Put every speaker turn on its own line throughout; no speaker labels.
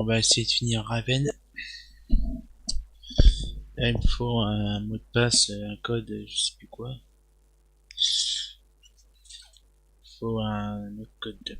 On va essayer de finir Raven. Là, il me faut un mot de passe, un code, je sais plus quoi. Il faut un autre code.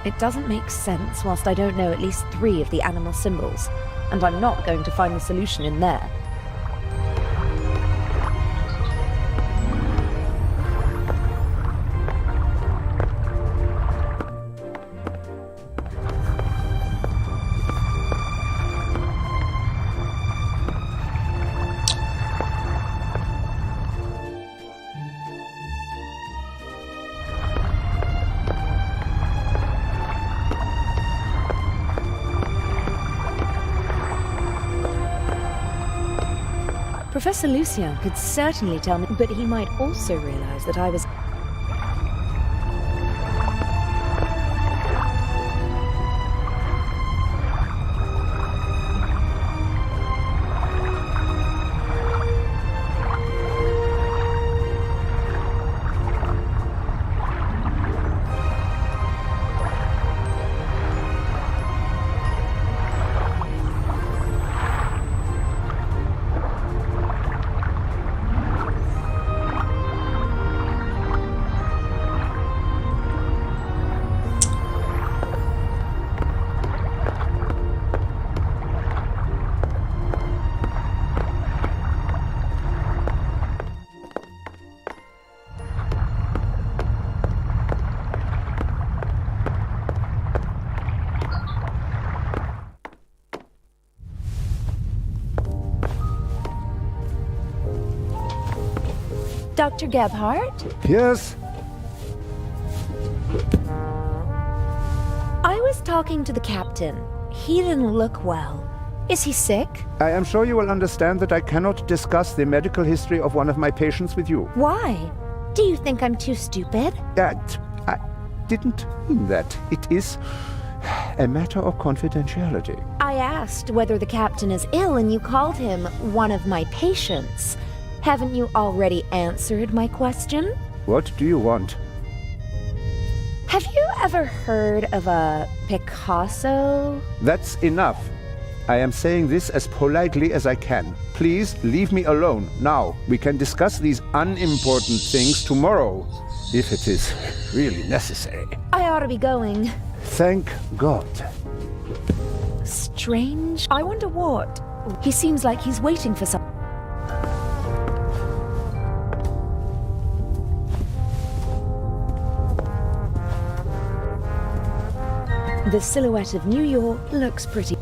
It doesn't make sense whilst I don't know at least 3 of the animal symbols, and I'm not going to find the solution in there. Professor Lucien could certainly tell me, but he might also realize that I was... Dr. Gebhardt?
Yes?
I was talking to the captain. He didn't look well. Is he sick?
I am sure you will understand that I cannot discuss the medical history of one of my patients with you.
Why? Do you think I'm too stupid?
I didn't mean that. It is a matter of confidentiality.
I asked whether the captain is ill and you called him one of my patients. Haven't you already answered my question?
What do you want?
Have you ever heard of a Picasso?
That's enough. I am saying this as politely as I can. Please leave me alone now. We can discuss these unimportant things tomorrow, if it is really necessary.
I ought to be going.
Thank God.
Strange. I wonder what. He seems like he's waiting for something. The silhouette of New York looks pretty.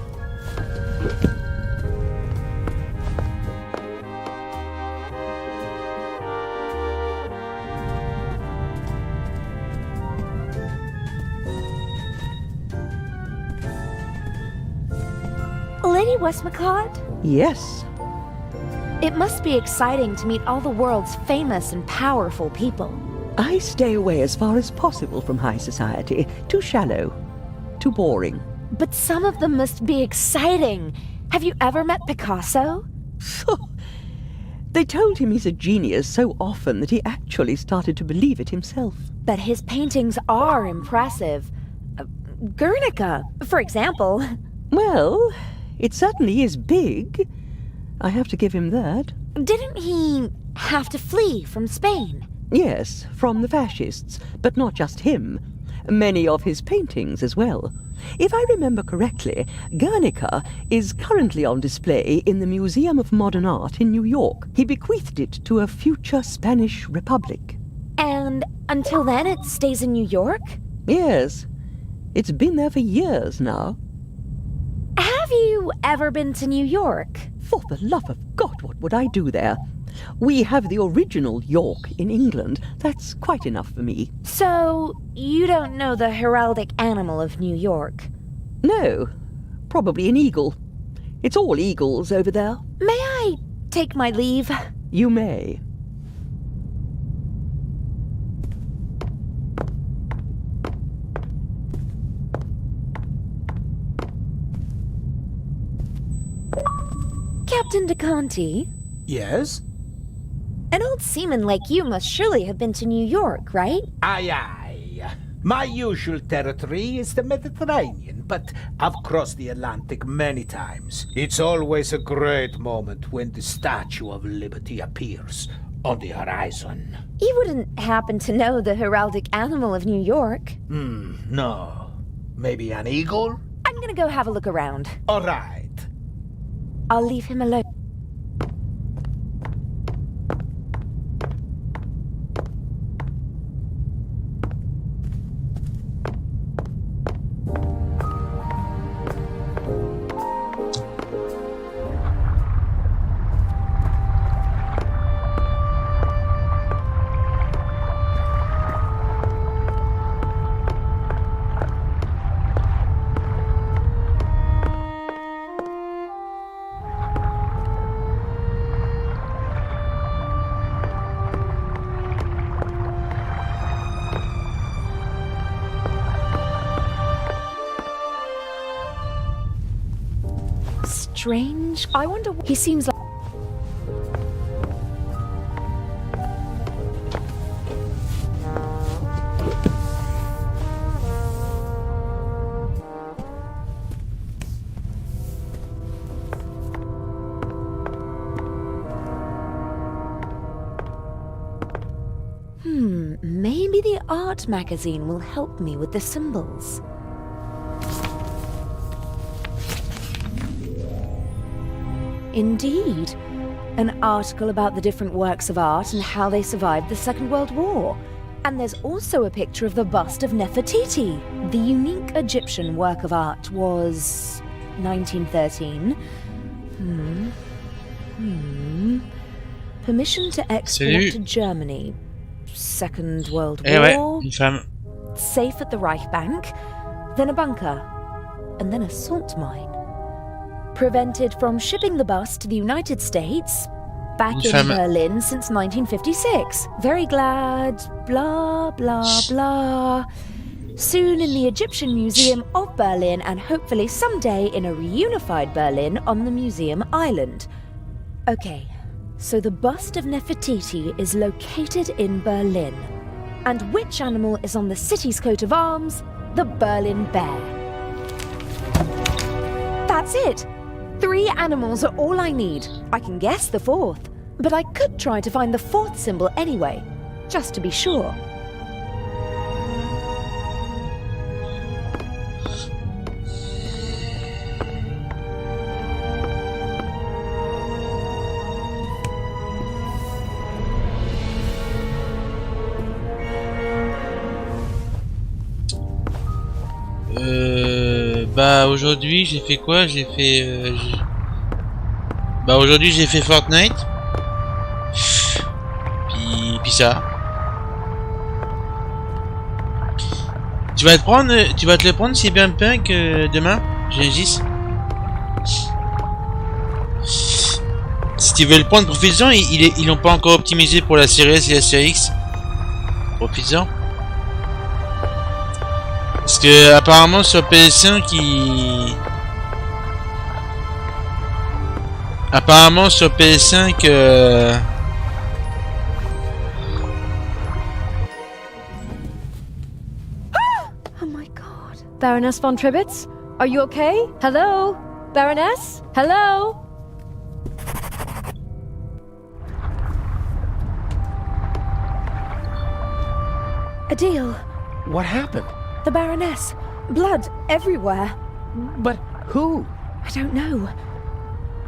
Lady Westmacott?
Yes.
It must be exciting to meet all the world's famous and powerful people.
I stay away as far as possible from high society. Too shallow. Too boring.
But some of them must be exciting. Have you ever met Picasso?
The They told him he's a genius so often that he actually started to believe it himself.
But his paintings are impressive. Guernica, for example.
Well, it certainly is big. I have to give him that.
Didn't he have to flee from Spain?
Yes, from the fascists, but not just him. Many of his paintings as well. If I remember correctly, Guernica is currently on display in the Museum of Modern Art in New York. He bequeathed it to a future Spanish republic.
And until then it stays in New York?
Yes, it's been there for years now.
Have you ever been to New York?
For the love of God, what would I do there? We have the original York in England. That's quite enough for me.
So, you don't know the heraldic animal of New York?
No, probably an eagle. It's all eagles over there.
May I take my leave?
You may.
Captain DeConti?
Yes?
An old seaman like you must surely have been to New York, right?
Aye, aye. My usual territory is the Mediterranean, but I've crossed the Atlantic many times. It's always a great moment when the Statue of Liberty appears on the horizon.
You wouldn't happen to know the heraldic animal of New York?
No. Maybe an eagle?
I'm gonna go have a look around.
All right.
I'll leave him alone. Strange. I wonder he seems like... Maybe the art magazine will help me with the symbols. Indeed. An article about the different works of art and how they survived the Second World War. And there's also a picture of the bust of Nefertiti. The unique Egyptian work of art was 1913. Permission to export to Germany. Second World War.
Ouais, une femme.
Safe at the Reich Bank. Then a bunker. And then a salt mine. Prevented from shipping the bust to the United States. Back in Berlin since 1956. Very glad. Blah, blah, blah. Soon in the Egyptian Museum of Berlin, and hopefully someday in a reunified Berlin on the Museum Island. Okay, so the bust of Nefertiti is located in Berlin. And which animal is on the city's coat of arms? The Berlin bear. That's it! 3 animals are all I need. I can guess the 4th. But I could try to find the 4th symbol anyway, just to be sure.
Bah aujourd'hui j'ai fait quoi? J'ai fait bah aujourd'hui j'ai fait Fortnite. Puis ça. Tu vas te le prendre si bien punk demain, Gengis. Si tu veux le prendre, profites-en. Ils l'ont pas encore optimisé pour la série S et la série X. Profites-en. Parce que apparemment sur PS5 apparemment sur PS5
Baroness von Tribbets? Are you okay? Hello? Baroness? Hello?
Adele,
What happened?
the Baroness. Blood everywhere.
But who?
I don't know.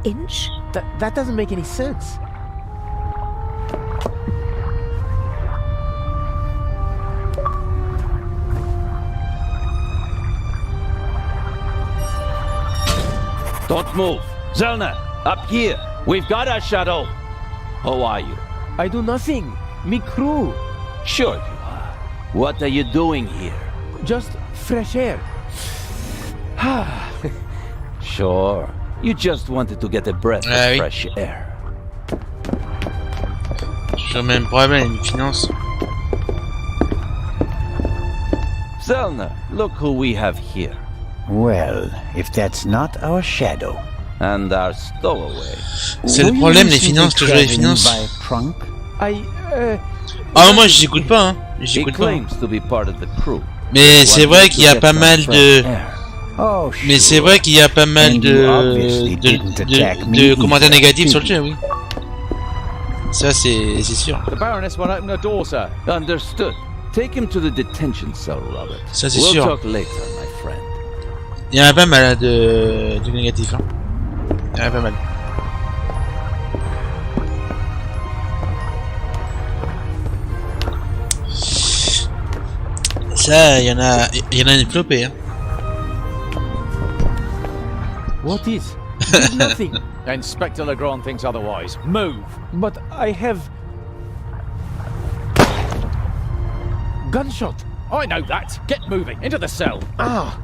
Inch?
That doesn't make any sense.
Don't move. Zellner, up here. We've got our shadow. How are you?
I do nothing. Me crew.
Sure you are. What are you doing here?
Just fresh air.
Sure. You just wanted to get a breath of
Ah oui.
fresh air.
Toujours le même problème, les finances.
Zellner, look who we have here.
Well, if that's not our shadow.
And our stowaway.
C'est le problème, les finances, toujours les finances.
Trunk?
Ah, moi, je n'écoute pas, hein.
He
J'écoute pas.
claims to be part of the crew.
Mais c'est vrai qu'il y a pas mal de...
Oh, sure.
Mais c'est vrai qu'il y a pas mal
And you obviously didn't attack me
de commentaires
either,
négatifs
did
sur le
you?
jeu, oui. Ça, c'est sûr.
The Baroness won't open the door, sir.
Understood. Take him to the detention cell, Robert.
Ça, c'est
We'll
sûr.
talk later, my friend.
Il y en a pas mal hein, de négatifs. Hein. Il y en a pas mal. Ça, il y en a une flopée. Hein.
What is? Nothing.
Inspector Legrand thinks otherwise. Move.
But I have... Gunshot.
I know that. Get moving. Into the cell.
Ah.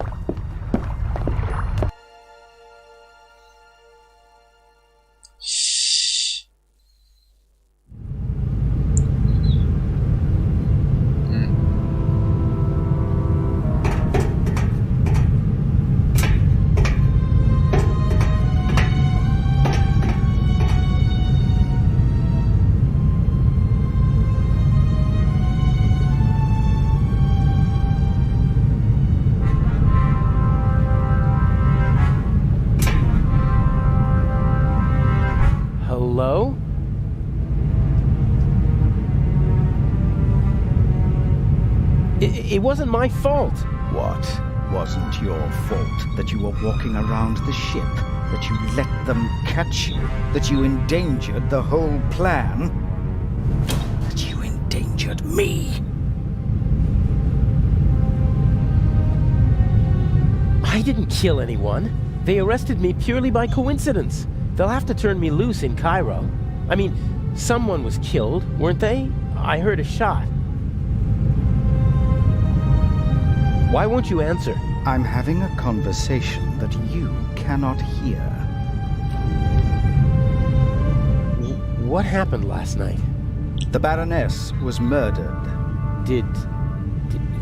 Hello? It wasn't my fault.
What wasn't your fault? That you were walking around the ship? That you let them catch you? That you endangered the whole plan? That you endangered me?
I didn't kill anyone. They arrested me purely by coincidence. They'll have to turn me loose in Cairo. I mean, someone was killed, weren't they? I heard a shot. Why won't you answer?
I'm having a conversation that you cannot hear.
What happened last night?
The Baroness was murdered.
Did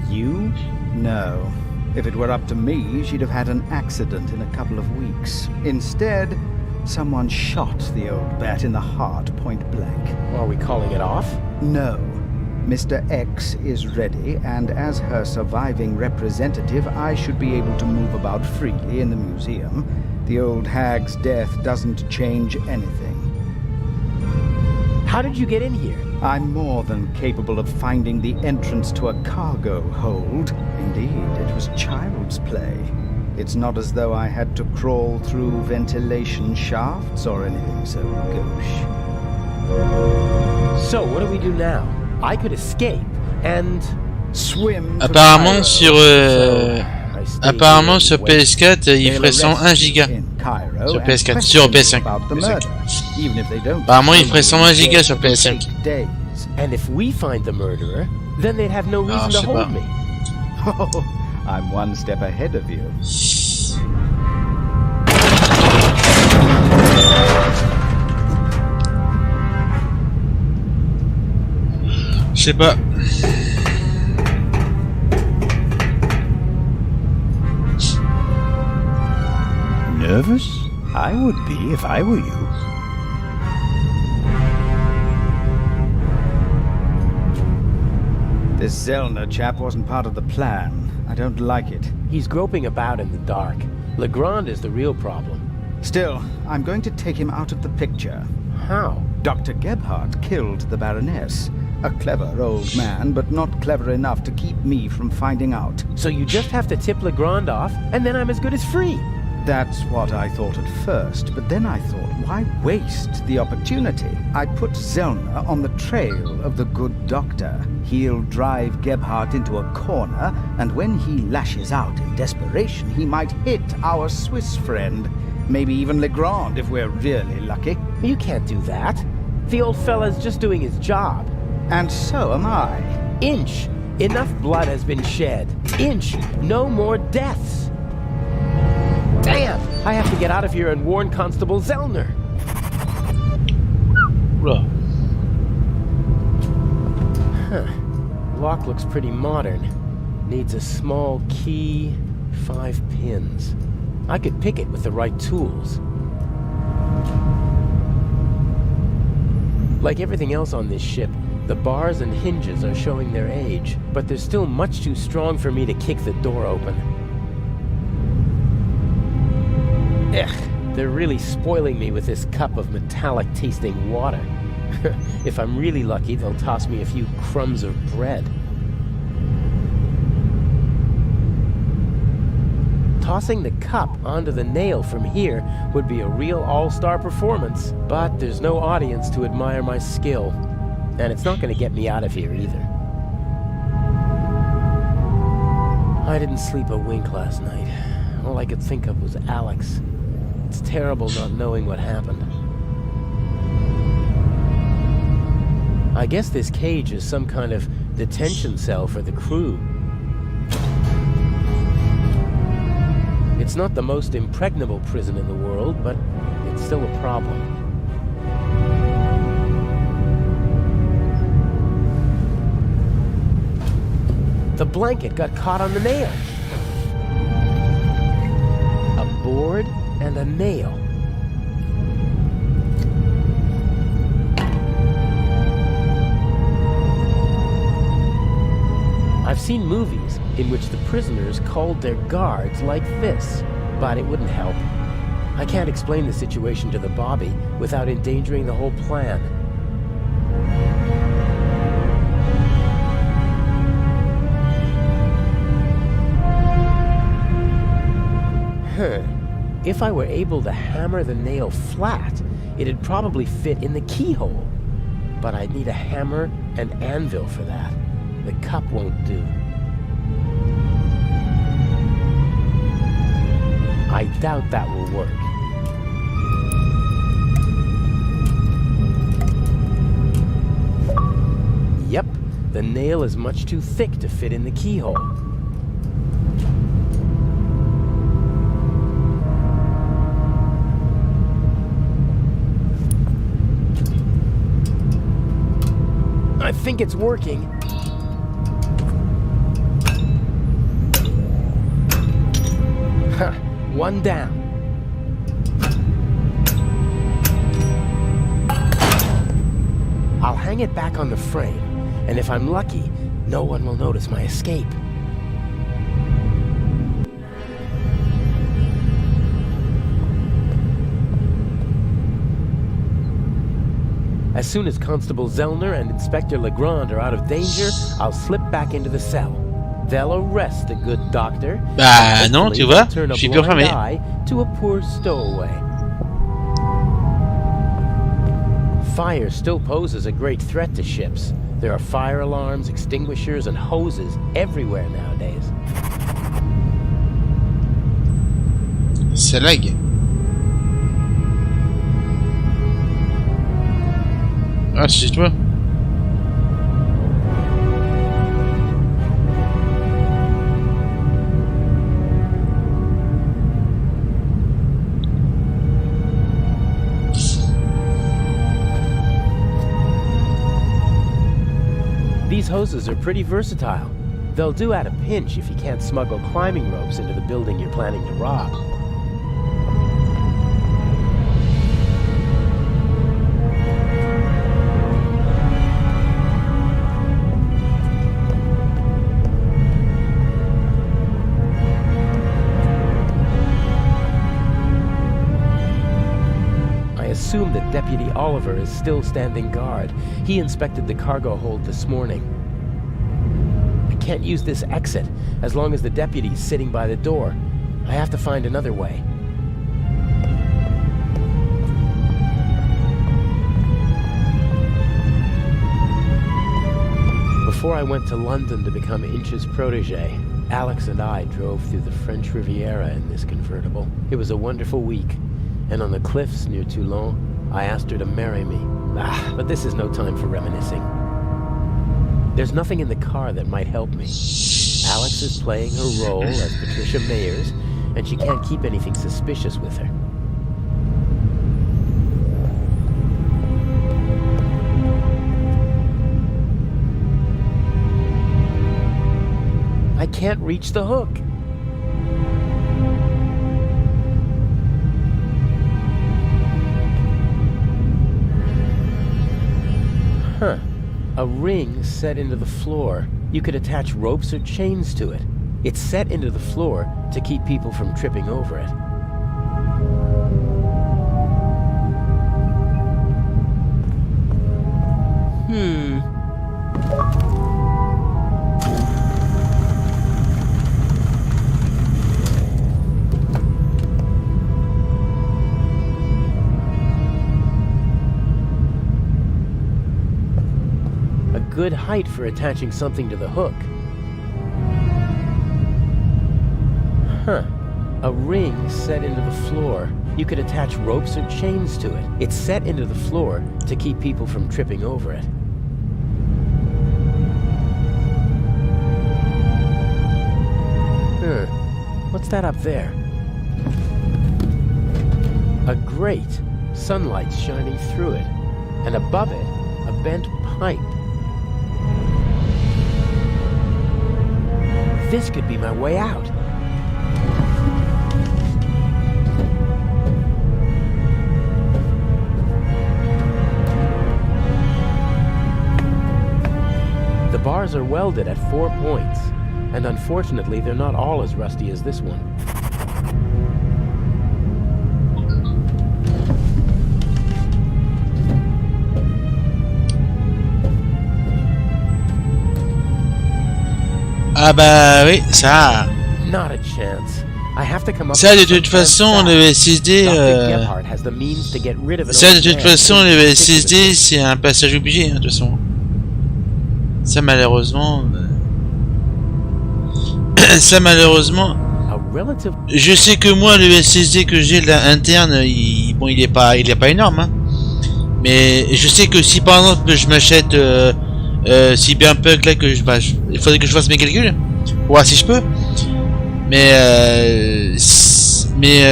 you?
No. If it were up to me, she'd have had an accident in a couple of weeks. Instead, someone shot the old bat in the heart point blank.
Are we calling it off?
No. Mr. X is ready, and as her surviving representative, I should be able to move about freely in the museum. The old hag's death doesn't change anything.
How did you get in here?
I'm more than capable of finding the entrance to a cargo hold. Indeed, it was child's play. It's not as though I had to crawl through ventilation shafts or anything so gauche.
So, what do we do now? I could escape and
swim.
Apparemment sur PS4 il ferait 101 gigas. Sur PS4, sur PS5. Apparemment il ferait 101 gigas sur PS5.
And if we find the murderer, then they'd have no reason to hold me.
Oh, I'm one step ahead of you.
Je sais pas.
Nervous? I would be if I were you. This Zellner chap wasn't part of the plan. I don't like it.
He's groping about in the dark. Legrand is the real problem.
Still, I'm going to take him out of the picture.
How?
Dr. Gebhardt killed the Baroness. A clever old man, but not clever enough to keep me from finding out.
So you just have to tip Legrand off, and then I'm as good as free.
That's what I thought at first, but then I thought, why waste the opportunity? I put Zellner on the trail of the good doctor. He'll drive Gebhardt into a corner, and when he lashes out in desperation, he might hit our Swiss friend. Maybe even Legrand, if we're really lucky.
You can't do that. The old fella's just doing his job.
And so am I.
Inch. Enough blood has been shed. Inch. No more deaths. Damn! I have to get out of here and warn Constable Zellner. Huh. Lock looks pretty modern. Needs a small key, 5 pins. I could pick it with the right tools. Like everything else on this ship, the bars and hinges are showing their age, but they're still much too strong for me to kick the door open. Ugh, they're really spoiling me with this cup of metallic-tasting water. If I'm really lucky, they'll toss me a few crumbs of bread. Tossing the cup onto the nail from here would be a real all-star performance, but there's no audience to admire my skill, and it's not going to get me out of here either. I didn't sleep a wink last night. All I could think of was Alex. It's terrible not knowing what happened. I guess this cage is some kind of detention cell for the crew. It's not the most impregnable prison in the world, but it's still a problem. The blanket got caught on the nail. A board and a nail. I've seen movies in which the prisoners called their guards like this, but it wouldn't help. I can't explain the situation to the Bobby without endangering the whole plan. If I were able to hammer the nail flat, it'd probably fit in the keyhole. But I'd need a hammer and anvil for that. The cup won't do. I doubt that will work. Yep, the nail is much too thick to fit in the keyhole. I think it's working. Huh, one down. I'll hang it back on the frame, and if I'm lucky, no one will notice my escape. As soon as Constable Zellner and Inspector Legrand are out of danger, I'll slip back into the cell. They'll arrest the good doctor.
Bah non, tu vois,
turn a
je suis plus
blind
enfermé.
eye to a poor stowaway. Fire still poses a great threat to ships. There are fire alarms, extinguishers, and hoses everywhere nowadays.
Ça lag. Ah, c'est toi.
These hoses are pretty versatile. They'll do at a pinch if you can't smuggle climbing ropes into the building you're planning to rob. Oliver is still standing guard. He inspected the cargo hold this morning. I can't use this exit as long as the deputy's sitting by the door. I have to find another way. Before I went to London to become Inch's protege, Alex and I drove through the French Riviera in this convertible. It was a wonderful week, and on the cliffs near Toulon, I asked her to marry me. But this is no time for reminiscing. There's nothing in the car that might help me. Alex is playing her role as Patricia Mayers, and she can't keep anything suspicious with her. I can't reach the hook. Huh. A ring set into the floor. You could attach ropes or chains to it. It's set into the floor to keep people from tripping over it. Good height for attaching something to the hook. Huh. A ring set into the floor. You could attach ropes or chains to it. It's set into the floor to keep people from tripping over it. What's that up there? A grate. Sunlight's shining through it. And above it, a bent pipe. This could be my way out. The bars are welded at 4 points, and unfortunately they're not all as rusty as this one.
Ah bah oui, ça.
Not a chance. I have to come up
Ça de toute façon le SSD ça de toute façon le SSD c'est un passage obligé hein, de toute façon. Ça malheureusement je sais que moi le SSD que j'ai là interne il est pas énorme hein. Mais je sais que si par exemple je m'achète Cyberpunk là il faudrait que je fasse mes calculs pour voir si je peux. Mais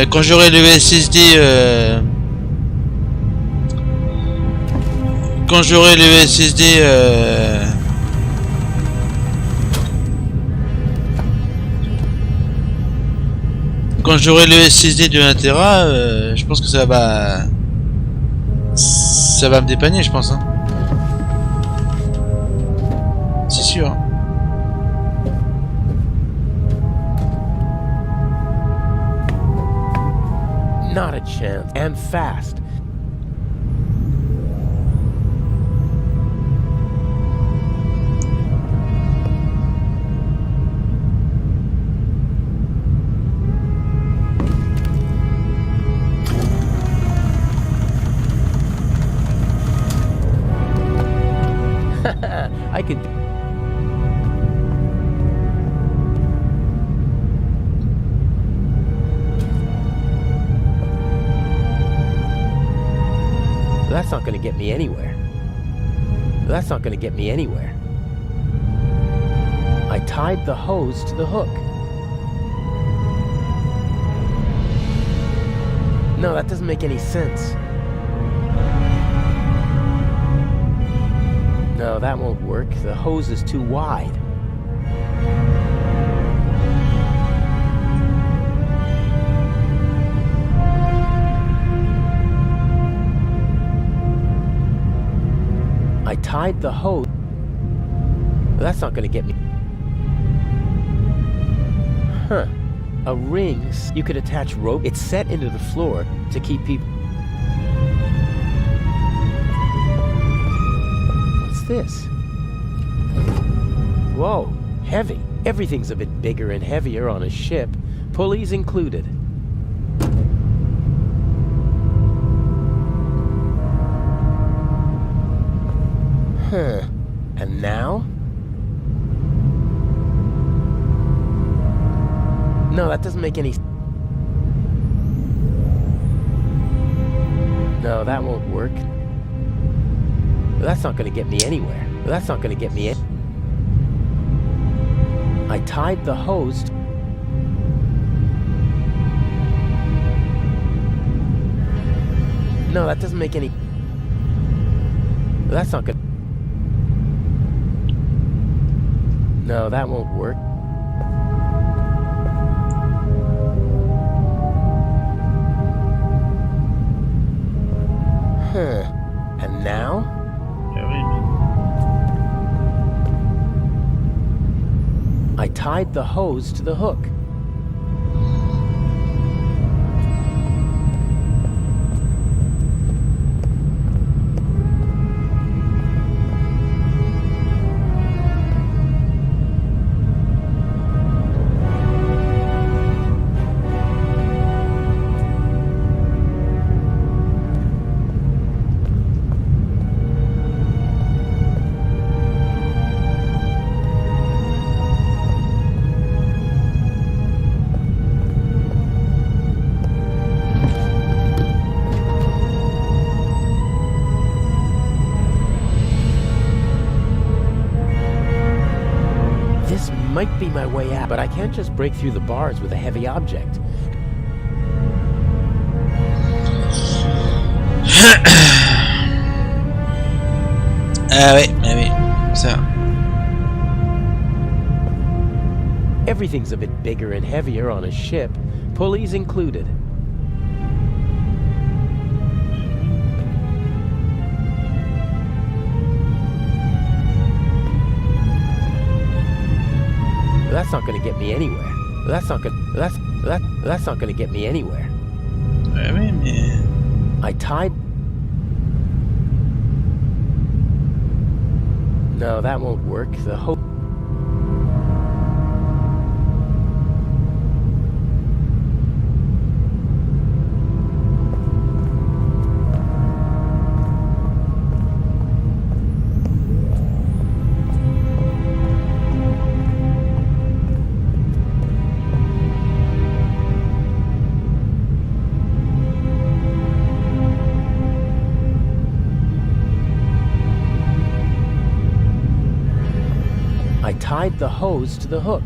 quand j'aurai le SSD quand j'aurai le SSD de 1 Tera, je pense que ça va me dépanner, je pense hein. C'est sûr.
Not a chance, and fast. I could. That's not going to get me anywhere. That's not going to get me anywhere. I tied the hose to the hook. No, that doesn't make any sense. No, that won't work. The hose is too wide. I tied the hose. That's not going to get me. Huh. A ring. You could attach rope. It's set into the floor to keep people. this? Whoa, heavy. Everything's a bit bigger and heavier on a ship, pulleys included. Huh. And now? No, that doesn't make any... No, that won't work. That's not gonna get me anywhere. That's not gonna get me in. I tied the hose to... No, that doesn't make any... That's not gonna... No, that won't work. Huh. And now? I tied the hose to the hook. Might be my way out, but I can't just break through the bars with a heavy object.
oui, ça.
Everything's a bit bigger and heavier on a ship, pulleys included. That's not going to get me anywhere. That's not going to get me anywhere.
Oui, mais...
I tied... No, that won't work. The hope... tied the hose to the hook.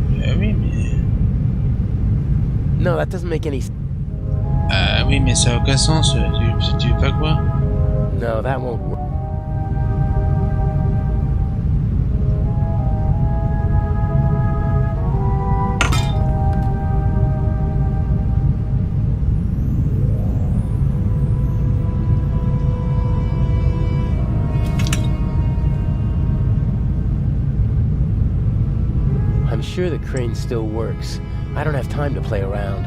Oui, mais...
No, that doesn't make any...
oui, mais ça n'a aucun sens. Tu veux pas quoi?
No, that won't work. I'm sure the crane still works. I don't have time to play around.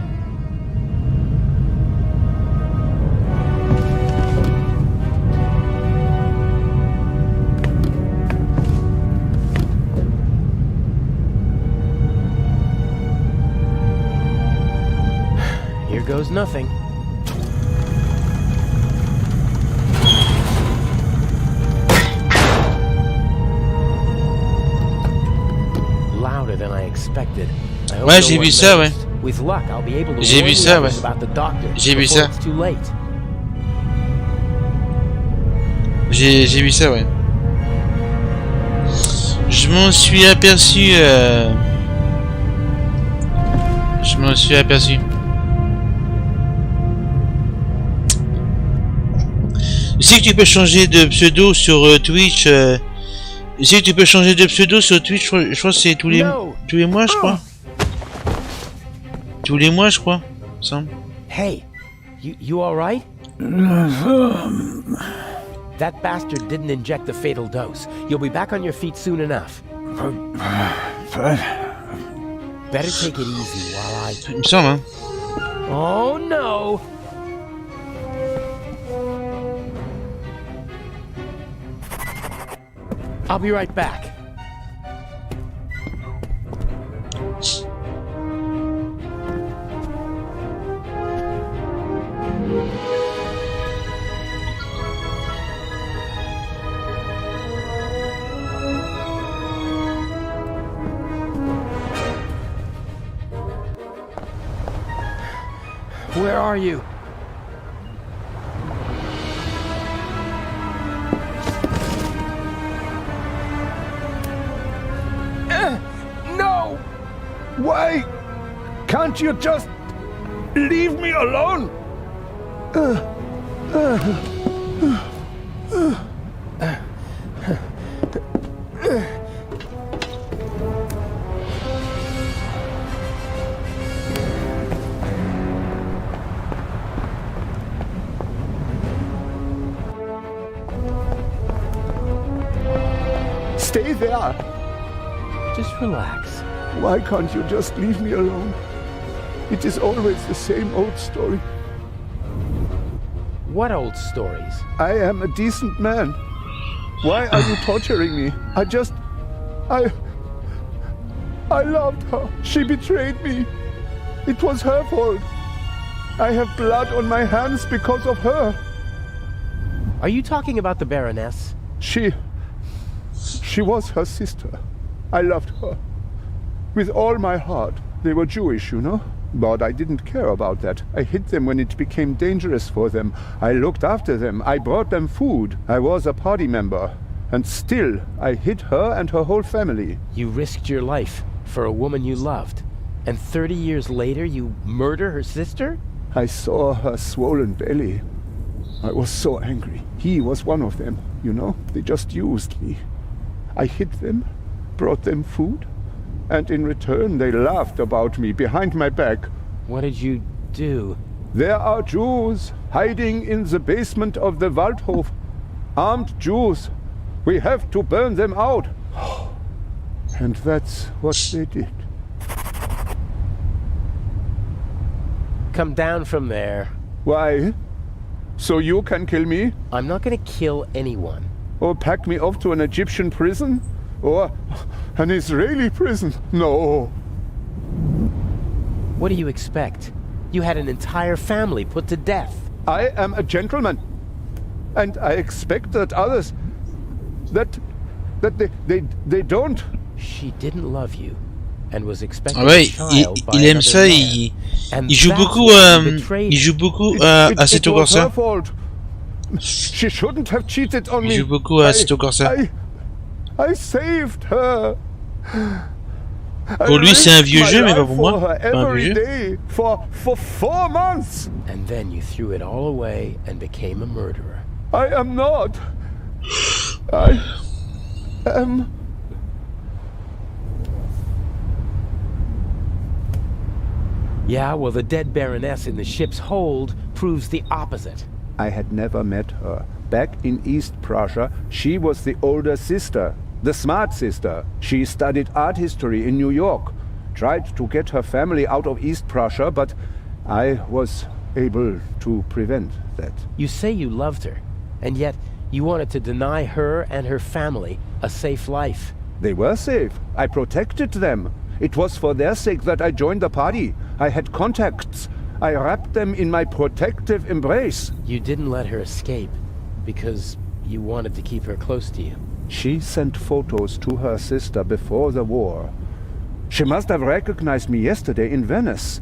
Here goes nothing. Louder than I expected. I hope
Ouais,
no
j'ai
one
vu ça, ouais.
noticed. With luck, I'll be able to
J'ai
warn
vu
the
ça,
others
ouais.
about the doctor
J'ai vu
before
ça.
it's too late.
J'ai vu ça, ouais. Je m'en suis aperçu. Je m'en suis aperçu. Tu sais que tu peux changer de pseudo sur Twitch. Tu sais que tu peux changer de pseudo sur Twitch. Je crois que c'est tous les mois, je crois. Tous les mois, je crois. Il me semble.
Hey, you all right? That bastard didn't inject the fatal dose. You'll be back on your feet soon enough. Better take it easy while I...
Il me semble, hein.
Oh no! I'll be right back. Where are you?
No! Why can't you just leave me alone? Stay there.
Just relax.
Why can't you just leave me alone? It is always the same old story.
What old stories?
I am a decent man. Why are you torturing me? I loved her. She betrayed me. It was her fault. I have blood on my hands because of her.
Are you talking about the Baroness?
She was her sister. I loved her. With all my heart. They were Jewish, you know? But I didn't care about that. I hid them when it became dangerous for them. I looked after them. I brought them food. I was a party member. And still, I hid her and her whole family.
You risked your life for a woman you loved. And 30 years later, you murder her sister?
I saw her swollen belly. I was so angry. He was one of them, you know? They just used me. I hid them, brought them food, and in return they laughed about me behind my back.
What did you do?
There are Jews hiding in the basement of the Waldhof. Armed Jews. We have to burn them out. And that's what they did.
Come down from there.
Why? So you can kill me?
I'm not gonna kill anyone.
Or pack me off to an Egyptian prison? Or an Israeli prison? No.
What do you expect? You had an entire family put to death.
I am a gentleman. And I expect that others... that they don't...
She didn't love you. And was expecting
Ah ouais,
a child by
il aime ça,
another man.
il joue
that's
beaucoup,
why you betrayed
il joue beaucoup
It
Assetto
was her
Corsa.
fault. She shouldn't have cheated on
Il
me.
joue beaucoup à Assetto Corsa.
I saved her.
Pour lui, c'est un vieux jeu, mais pas pour moi. Pas un
Every
vieux jeu.
day for 4 months.
And then you threw it all away and became a murderer.
I am not. I am...
Yeah, well, the dead Baroness in the ship's hold proves the opposite.
I had never met her. Back in East Prussia, she was the older sister, the smart sister. She studied art history in New York, tried to get her family out of East Prussia, but I was able to prevent that.
You say you loved her, and yet you wanted to deny her and her family a safe life.
They were safe. I protected them. It was for their sake that I joined the party. I had contacts. I wrapped them in my protective embrace.
You didn't let her escape because you wanted to keep her close to you.
She sent photos to her sister before the war. She must have recognized me yesterday in Venice.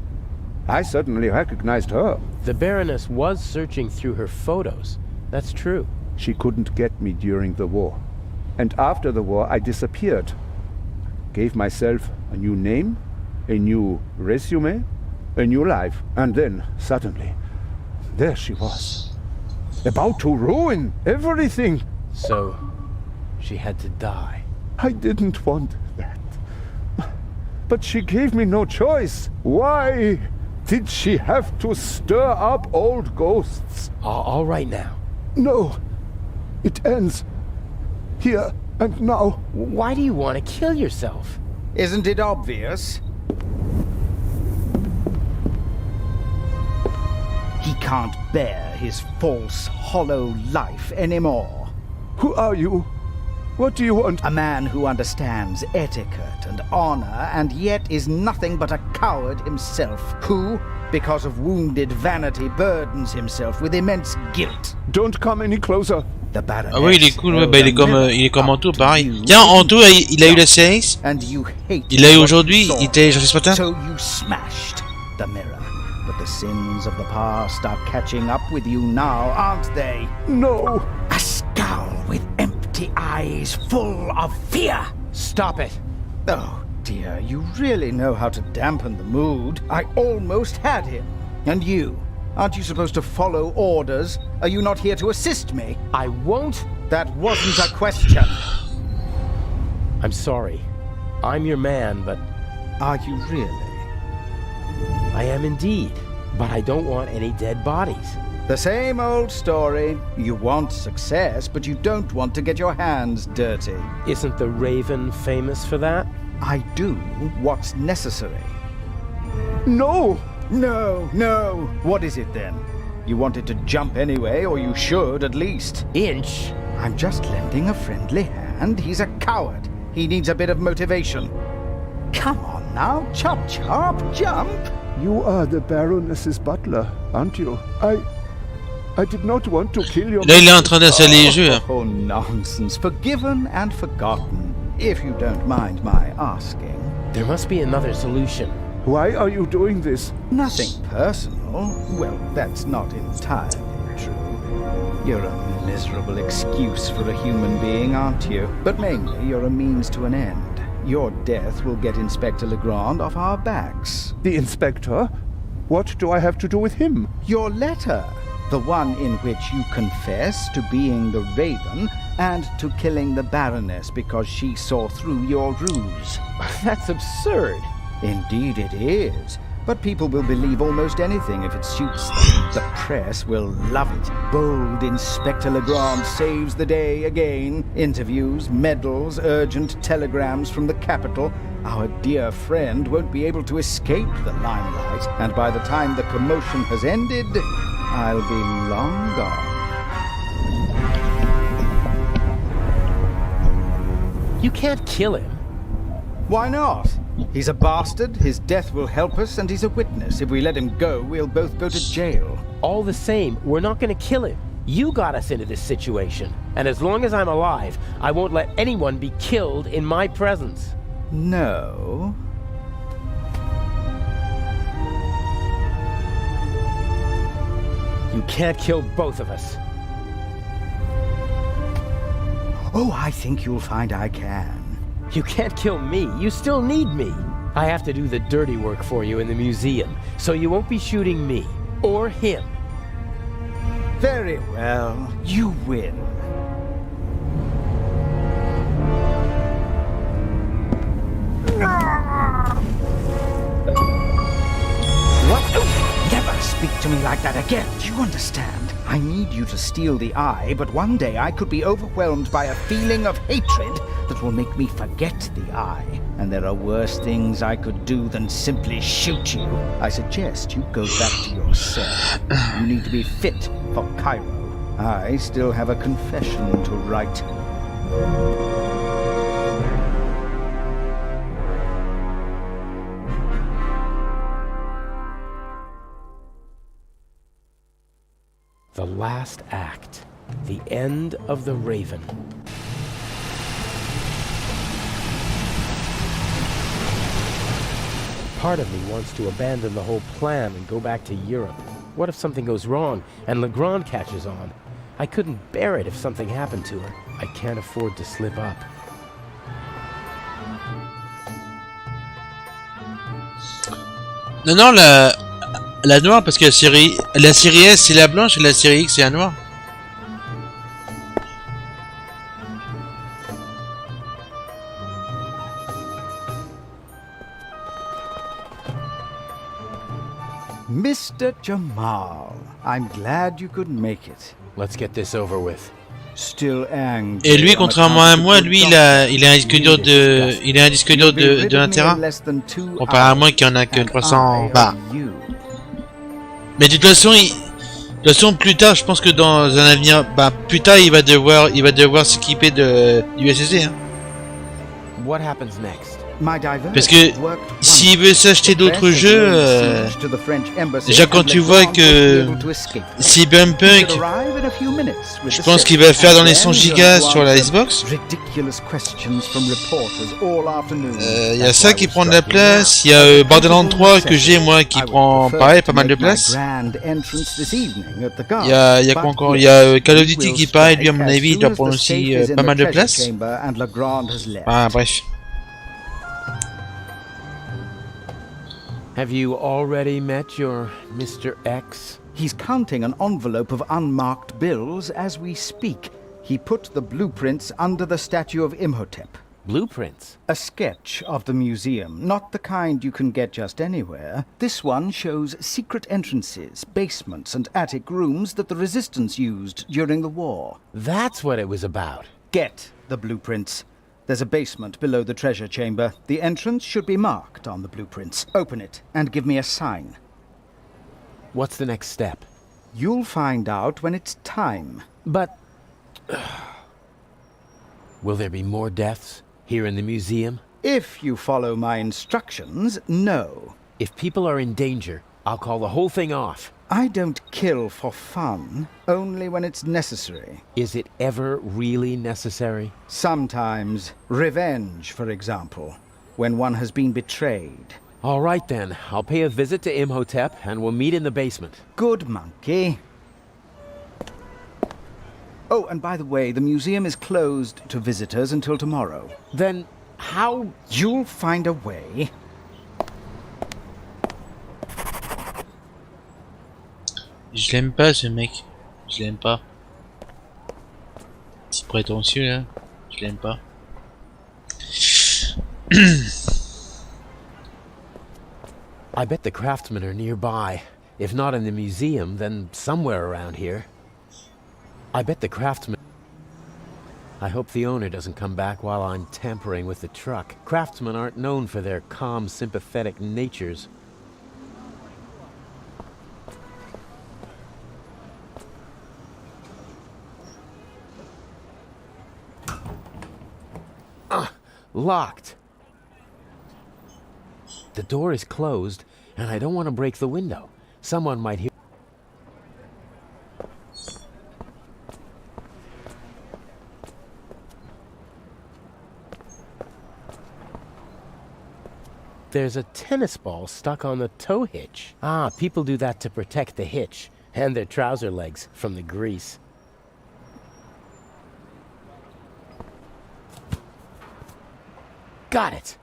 I certainly recognized her.
The Baroness was searching through her photos. That's true.
She couldn't get me during the war. And after the war, I disappeared. Gave myself a new name, a new resume, a new life. And then, suddenly, there she was. About to ruin everything.
So, she had to die.
I didn't want that. But she gave me no choice. Why did she have to stir up old ghosts?
All right now.
No. It ends here and now.
Why do you want to kill yourself?
Isn't it obvious? He can't bear his false, hollow life anymore.
Who are you? What do you want?
A man who understands etiquette and honor and yet is nothing but a coward himself, who, because of wounded vanity, burdens himself with immense guilt.
Don't come any closer.
The Baroness
Ah oui, il est cool, ouais, bah, il est comme Anto, pareil. Tiens, Anto, il a eu la série S. Il l'a eu aujourd'hui, il était téléchargé ce matin.
So you smashed the mirror. But the sins of the past are catching up with you now, aren't they?
No!
A scowl with empty eyes full of fear.
Stop it.
Oh dear, you really know how to dampen the mood. I almost had him. And you? Aren't you supposed to follow orders? Are you not here to assist me?
I won't.
That wasn't a question.
I'm sorry. I'm your man, but...
Are you really?
I am indeed. But I don't want any dead bodies.
The same old story. You want success, but you don't want to get your hands dirty.
Isn't the Raven famous for that?
I do what's necessary.
No!
No, no. What is it then? You wanted to jump anyway, or you should at least.
Inch?
I'm just lending a friendly hand. He's a coward. He needs a bit of motivation. Come on now, chop chop, jump.
You are the Baroness's butler, aren't you? I did not want to kill your...
Là, il est en train d'installer les jeux.
Oh, nonsense. Forgiven and forgotten, if you don't mind my asking.
There must be another solution.
Why are you doing this?
Nothing personal. Well, that's not entirely true. You're a miserable excuse for a human being, aren't you? But mainly, you're a means to an end. Your death will get Inspector Legrand off our backs.
The inspector? What do I have to do with him?
Your letter. The one in which you confess to being the Raven and to killing the Baroness because she saw through your ruse.
That's absurd.
Indeed it is. But people will believe almost anything if it suits them. The press will love it. Bold Inspector Legrand saves the day again. Interviews, medals, urgent telegrams from the capital. Our dear friend won't be able to escape the limelight. And by the time the commotion has ended, I'll be long gone.
You can't kill him.
Why not? He's a bastard, his death will help us, and he's a witness. If we let him go, we'll both go to jail.
All the same, we're not gonna kill him. You got us into this situation. And as long as I'm alive, I won't let anyone be killed in my presence.
No.
You can't kill both of us.
Oh, I think you'll find I can.
You can't kill me. You still need me. I have to do the dirty work for you in the museum, so you won't be shooting me. Or him.
Very well. You win. What? Oh, never speak to me like that again. Do you understand? I need you to steal the eye, but one day I could be overwhelmed by a feeling of hatred that will make me forget the eye. And there are worse things I could do than simply shoot you. I suggest you go back to your cell. You need to be fit for Cairo. I still have a confession to write.
The last act. The end of the Raven. Part of me wants to abandon the whole plan and go back to Europe. What if something goes wrong and Legrand catches on? I couldn't bear it if something happened to her. I can't afford to slip up.
Non, non, la noire, parce que la série S c'est la blanche et la série X c'est la noire.
Mr. Jamal, I'm glad you could make it.
Let's get this over with.
Still angry.
Et lui, contrairement à moi, lui, il a un disque dur de 1 Tera. Comparé à moi qui en a que 300 barres. Mais de toute façon, De toute façon, plus tard, je pense que dans un avenir, bah, plus tard, il va devoir s'équiper du SSD, hein.
What happens next?
Parce que s'il veut s'acheter d'autres jeux, déjà quand tu vois que Cyberpunk, je pense qu'il va le faire dans les 100 gigas sur la Xbox. Il y a ça qui prend de la place. Il y a Borderlands 3 que j'ai moi qui prend pareil pas mal de place. Il y a quoi encore? Il y a Call of Duty qui pareil, lui à mon avis il doit prendre aussi pas mal de place. Ah bref.
Have you already met your Mr. X?
He's counting an envelope of unmarked bills as we speak. He put the blueprints under the statue of Imhotep.
Blueprints?
A sketch of the museum, not the kind you can get just anywhere. This one shows secret entrances, basements and attic rooms that the resistance used during the war.
That's what it was about.
Get the blueprints. There's a basement below the treasure chamber. The entrance should be marked on the blueprints. Open it and give me a sign.
What's the next step?
You'll find out when it's time.
But... will there be more deaths here in the museum?
If you follow my instructions, no.
If people are in danger, I'll call the whole thing off.
I don't kill for fun, only when it's necessary.
Is it ever really necessary?
Sometimes. Revenge, for example, when one has been betrayed.
All right then, I'll pay a visit to Imhotep and we'll meet in the basement.
Good monkey. Oh, and by the way, the museum is closed to visitors until tomorrow.
Then how...
You'll find a way.
Je l'aime pas ce mec. Je l'aime pas. C'est prétentieux là. Je l'aime pas.
I bet the craftsmen are nearby. If not in the museum, then somewhere around here. I bet the craftsmen... I hope the owner doesn't come back while I'm tampering with the truck. Craftsmen aren't known for their calm, sympathetic natures. Locked. The door is closed, and I don't want to break the window. Someone might hear... There's a tennis ball stuck on the tow hitch. Ah, people do that to protect the hitch and their trouser legs from the grease. Got it!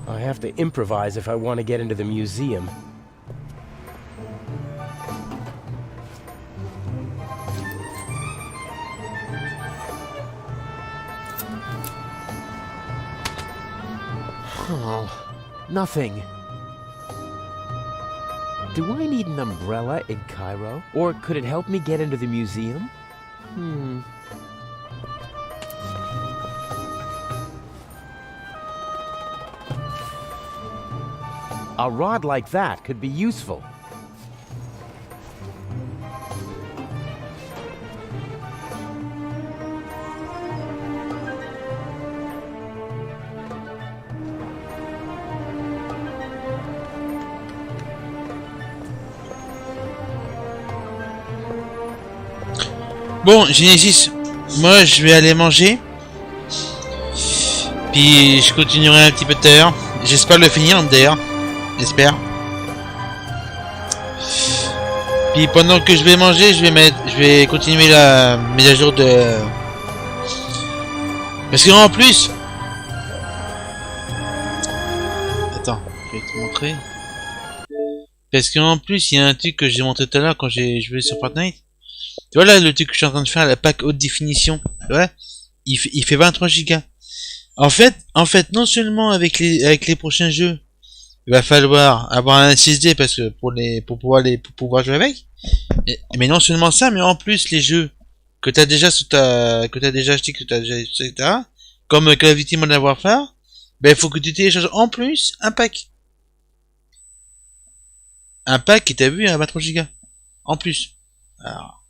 I have to improvise if I want to get into the museum. Oh, nothing. Do I need an umbrella in Cairo? Or could it help me get into the museum? A rod like that could be useful.
Bon, Genesis, moi je vais aller manger. Puis je continuerai un petit peu tout à l'heure. J'espère le finir d'ailleurs. J'espère. Puis pendant que je vais manger, je vais continuer la mise à jour de... Parce que en plus... Attends, je vais te montrer. Parce qu'en plus, il y a un truc que j'ai montré tout à l'heure quand j'ai joué sur Fortnite. Tu vois là, le truc que je suis en train de faire, la pack haute définition. Tu vois, il fait 23 gigas. En fait, non seulement avec les prochains jeux, il va falloir avoir un SSD parce que pour pouvoir jouer avec. Mais non seulement ça, mais en plus les jeux que t'as déjà sous que t'as déjà acheté, que t'as déjà, etc. Comme Call of Duty Modern Warfare, ben faut que tu télécharges en plus un pack. Un pack qui t'a vu à 23 Go. En plus. Alors.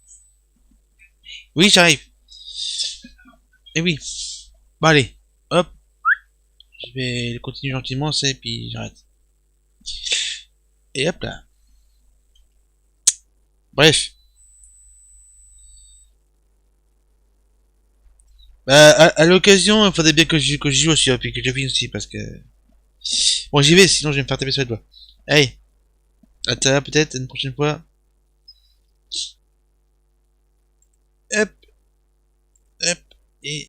Oui, j'arrive. Et oui. Bon allez, hop. Je vais continuer gentiment, c'est puis j'arrête. Et hop là. Bref. Bah, à l'occasion, il faudrait bien que j'y joue aussi, puis que je finisse aussi, parce que... Bon, j'y vais, sinon je vais me faire taper sur les doigts. Allez. À tout à l'heure, peut-être, une prochaine fois. Hop.